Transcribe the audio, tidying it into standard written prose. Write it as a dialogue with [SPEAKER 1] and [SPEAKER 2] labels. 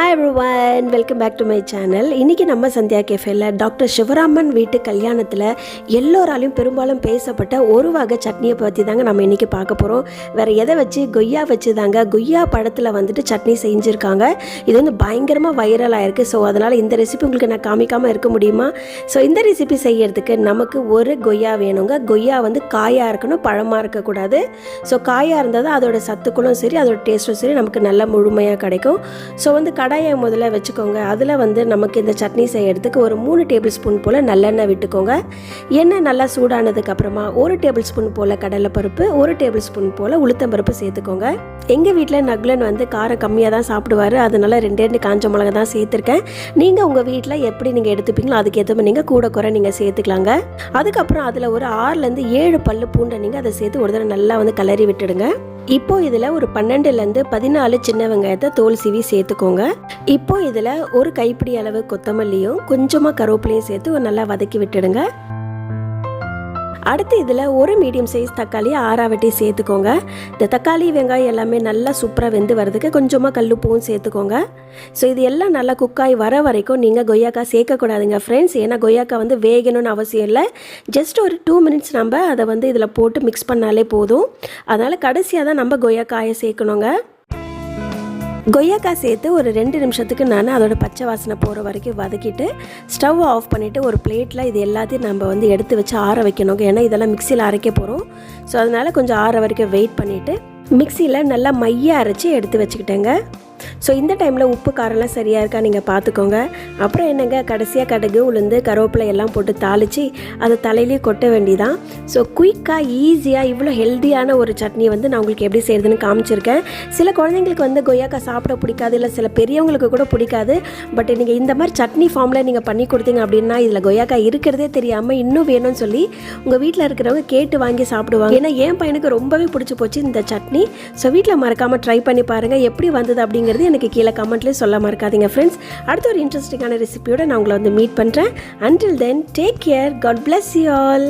[SPEAKER 1] Hi everyone, welcome back to my channel. இன்றைக்கி நம்ம Sandhya கேஃபேல doctor Sivaraman வீட்டு கல்யாணத்தில் எல்லோராலையும் பெரும்பாலும் பேசப்பட்ட ஒரு வகை சட்னியை பற்றி தாங்க நம்ம இன்றைக்கி பார்க்க போகிறோம். வேறு எதை வச்சு? கொய்யா வச்சு தாங்க. கொய்யா பழத்தில் வந்துட்டு சட்னி செஞ்சுருக்காங்க. இது வந்து பயங்கரமாக வைரலாக இருக்குது. ஸோ அதனால் இந்த ரெசிபி உங்களுக்கு நான் காமிக்காமல் இருக்க முடியுமா? ஸோ இந்த ரெசிபி செய்யறதுக்கு நமக்கு ஒரு கொய்யா வேணுங்க. கொய்யா வந்து காயாக இருக்கணும், பழமாக இருக்கக்கூடாது. ஸோ காயாக இருந்தால் தான் அதோட சத்துக்களும் சரி, அதோட டேஸ்ட்டும் சரி நமக்கு நல்லா முழுமையாக கிடைக்கும். ஸோ வந்து கடாயை முதல்ல வச்சுக்கோங்க. அதில் வந்து நமக்கு இந்த சட்னி செய்யறதுக்கு ஒரு 3 டேபிள் ஸ்பூன் போல் நல்லெண்ணெய் விட்டுக்கோங்க. எண்ணெய் நல்லா சூடானதுக்கப்புறமா 1 டேபிள் ஸ்பூன் போல் கடலைப்பருப்பு, 1 டேபிள் ஸ்பூன் போல் உளுத்தம்பருப்பு சேர்த்துக்கோங்க. எங்கள் வீட்டில் நகுலன் வந்து காரம் கம்மியாக தான் சாப்பிடுவார். அதனால் 2 காஞ்ச மிளகா தான் சேர்த்துருக்கேன். நீங்கள் உங்கள் வீட்டில் எப்படி நீங்கள் எடுத்துப்பீங்களோ அதுக்கேற்ற மாதிரி நீங்கள் கூட குறை நீங்கள் சேர்த்துக்கலாங்க. அதுக்கப்புறம் அதில் ஒரு 6லேருந்து 7 பல்லு பூண்டை நீங்கள் அதை சேர்த்து ஒரு தடவை நல்லா வந்து கிளறி விட்டுடுங்க. இப்போ இதில் ஒரு 12லேருந்து 14 சின்ன வெங்காயத்தை தோல் சீவி சேர்த்துக்கோங்க. இப்போ இதில் ஒரு கைப்பிடி அளவு கொத்தமல்லியும் கொஞ்சமாக கருவேப்பிலையும் சேர்த்து ஒரு நல்லா வதக்கி விட்டுடுங்க. அடுத்து இதில் ஒரு மீடியம் சைஸ் தக்காளியை ஆறாவட்டி சேர்த்துக்கோங்க. இந்த தக்காளி வெங்காயம் எல்லாமே நல்லா சூப்பராக வெந்து வரதுக்கு கொஞ்சமாக கல்லுப்பூவும் சேர்த்துக்கோங்க. ஸோ இது எல்லாம் நல்லா குக்காய் வர வரைக்கும் நீங்கள் கொய்யாக்காய் சேர்க்கக்கூடாதுங்க ஃப்ரெண்ட்ஸ். ஏன்னா கொய்யாக்காய் வந்து வேகணும்னு அவசியம் இல்லை. ஜஸ்ட் ஒரு 2 மினிட்ஸ் நம்ம அதை வந்து இதில் போட்டு மிக்ஸ் பண்ணாலே போதும். அதனால் கடைசியாக தான் நம்ம கொய்யாக்காயை சேர்க்கணுங்க. கொய்யாக்காய் சேர்த்து ஒரு 2 நிமிஷத்துக்கு நான் அதோட பச்சை வாசனை போகிற வரைக்கும் வதக்கிட்டு ஸ்டவ் ஆஃப் பண்ணிவிட்டு ஒரு பிளேட்டில் இது எல்லாத்தையும் நம்ம வந்து எடுத்து வச்சு ஆற வைக்கணுங்க. ஏன்னா இதெல்லாம் மிக்சியில் அரைக்க போகிறோம். ஸோ அதனால் கொஞ்சம் ஆற வரைக்கும் வெயிட் பண்ணிவிட்டு மிக்சியில் நல்லா மையாக அரைச்சி எடுத்து வச்சுக்கிட்டேங்க. ஸோ இந்த டைமில் உப்பு காரெல்லாம் சரியாக இருக்கா நீங்கள் பார்த்துக்கோங்க. அப்புறம் என்னங்க, கடைசியாக கடுகு, உளுந்து, கருவேப்பிலை எல்லாம் போட்டு தாளித்து அதை தலையிலேயே கொட்ட வேண்டியதான். ஸோ குயிக்காக ஈஸியாக இவ்வளோ ஹெல்த்தியான ஒரு சட்னி வந்து நான் உங்களுக்கு எப்படி செய்கிறதுன்னு காமிச்சிருக்கேன். சில குழந்தைங்களுக்கு வந்து கொய்யாக்காய் சாப்பிட பிடிக்காது, இல்லை சில பெரியவங்களுக்கு கூட பிடிக்காது. பட் நீங்கள் இந்த மாதிரி சட்னி ஃபார்மில் நீங்கள் பண்ணி கொடுத்தீங்க அப்படின்னா இதில் கொய்யாக்காய் இருக்கிறதே தெரியாமல் இன்னும் வேணும்னு சொல்லி உங்கள் வீட்டில் இருக்கிறவங்க கேட்டு வாங்கி சாப்பிடுவாங்க. ஏன்னா என் பையனுக்கு ரொம்பவே பிடிச்சி போச்சு இந்த சட்னி. ஸோ வீட்டில் மறக்காமல் ட்ரை பண்ணி பாருங்கள். எப்படி வந்தது அப்படிங்கிறது எனக்கு கீழே கமெண்ட்லேயே சொல்ல மறக்காதீங்க ஃப்ரெண்ட்ஸ். அடுத்த ஒரு இன்ட்ரெஸ்டிங்கான ரெசிபியோட நான் உங்களை வந்து மீட் பண்ணுறேன். Until then, take care. God bless you all.